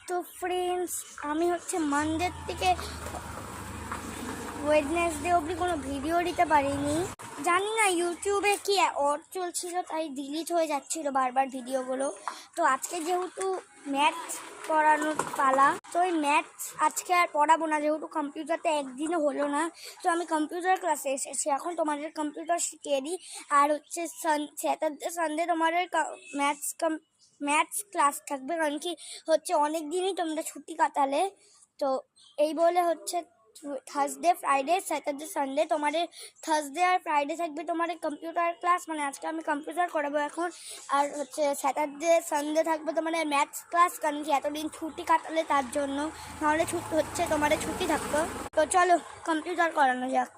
তো ফ্রেন্ডস, আমি হচ্ছে মানডে থেকে ওয়েডনেসডে অবধি কোনো ভিডিও দিতে পারিনি। জানি না ইউটিউবে কি অড চলছিল, তাই ডিলিট হয়ে যাচ্ছিল বারবার ভিডিওগুলো। তো আজকে যেহেতু ম্যাথস পড়ানোর পালা, তো ওই ম্যাথস আজকে আর পড়াবো না, যেহেতু কম্পিউটারটা একদিনও হলো না। তো আমি কম্পিউটার ক্লাসে এসেছি, এখন তোমাদের কম্পিউটার শিখিয়ে দিই। আর হচ্ছে স্যাটারডে সানডে তোমাদের ম্যাথস ক্লাস থাকবে, কারণ কি হচ্ছে অনেক দিনই তোমরা ছুটি কাটালে। তো এই বলে হচ্ছে থার্সডে ফ্রাইডে স্যাটারডে সানডে তোমাদের থার্সডে আর ফ্রাইডে থাকবে তোমাদের কম্পিউটার ক্লাস, মানে আজকে আমি কম্পিউটার করাবো এখন। আর হচ্ছে স্যাটারডে সানডে থাকবে তোমাদের ম্যাথস ক্লাস, কারণ কি এতদিন ছুটি কাটালে তার জন্য, নাহলে তোমাদের ছুটি থাকতো। তো চলো কম্পিউটার করানো যাক।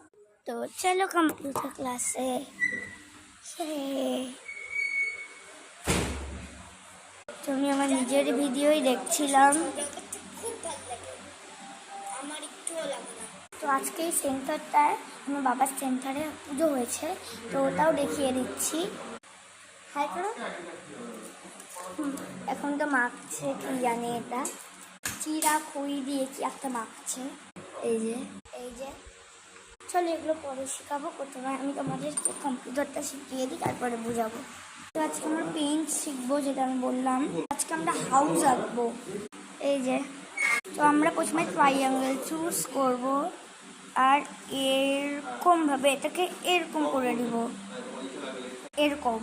তো চলো কম্পিউটার ক্লাসে। তুমি আমার নিজের ভিডিওই দেখছিলাম। তো আজকে এই সেন্টারটায় আমার বাবার সেন্টারে পুজো হয়েছে, তো ওটাও দেখিয়ে দিচ্ছি। হাই করো। এখন তো মাখছে, কি জানি এটা চিরা খই দিয়ে কি একটা মাখছে। এই যে চলো এগুলো পরে শেখাবো। প্রথমে আমি তোমাদেরকে কম্পিউটারটা শিখিয়ে দিই, তারপরে বোঝাবো। তো আজকে আমরা পেইন্ট শিখবো, যেটা আমি বললাম। আজকে আমরা হাউস আঁকবো। এই যে, তো আমরা প্রথমে ট্রাইঅ্যাঙ্গেল চুজ করব, আর এরকমভাবে এটাকে এরকম করে দিব, এরকম।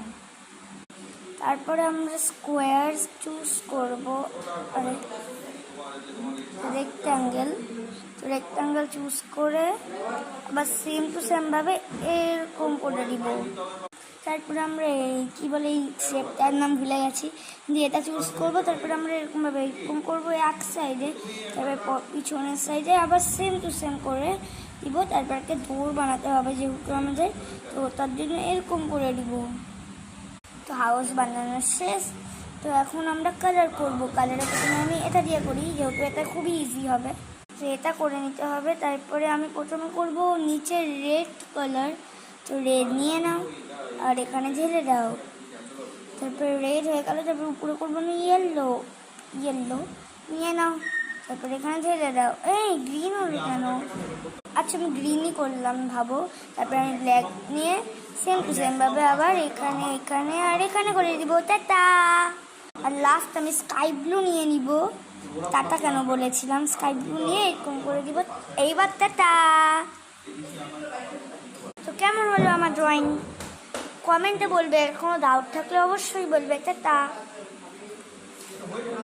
তারপরে আমরা স্কোয়ার চুজ করব, আর রেক্ট্যাঙ্গেল চুজ করে আবার সেম টু সেমভাবে এরকম করে দিব। তারপরে আমরা কি বলে এই শেপটার নাম ভুলে গেছি, দিয়ে এটা চুজ করবো। তারপরে আমরা এরকমভাবে এরকম করবো এক সাইডে, তারপরে পিছনের সাইডে আবার সেম টু সেম করে দিব। তারপরকে দৌড় বানাতে হবে যেহেতু আমাদের, তো তার জন্য এরকম করে দিব। তো হাউস বানানো শেষ। তো এখন আমরা কালার করবো। কালারের প্রথমে আমি এটা দিয়ে করি, যেহেতু এটা খুবই ইজি হবে, তো এটা করে নিতে হবে। তারপরে আমি প্রথমে করব নিচে রেড কালার, তো রেড নিয়ে নাও আর এখানে ঢেলে দাও। তারপরে রেড হয়ে গেল, তারপরে উপরে করবো না ইয়েলো নিয়ে নাও, তারপরে এখানে ঢেলে দাও। এই গ্রিন হলো কেন? আচ্ছা আমি গ্রিনই করলাম ভাবো। তারপরে আমি ব্ল্যাক নিয়ে সেম টু সেমভাবে আবার এখানে আর এখানে করে দিব টাটা। আর লাস্ট আমি স্কাই ব্লু নিয়ে নিব। টাটা কেন বলেছিলাম, স্কাই ব্লু নিয়ে এরকম করে দিব। এইবার টাটা। তো কেমন হলো আমার ড্রয়িং? কমেন্টে বলবে, কোনো ডাউট থাকলে অবশ্যই বলবে। টাটা।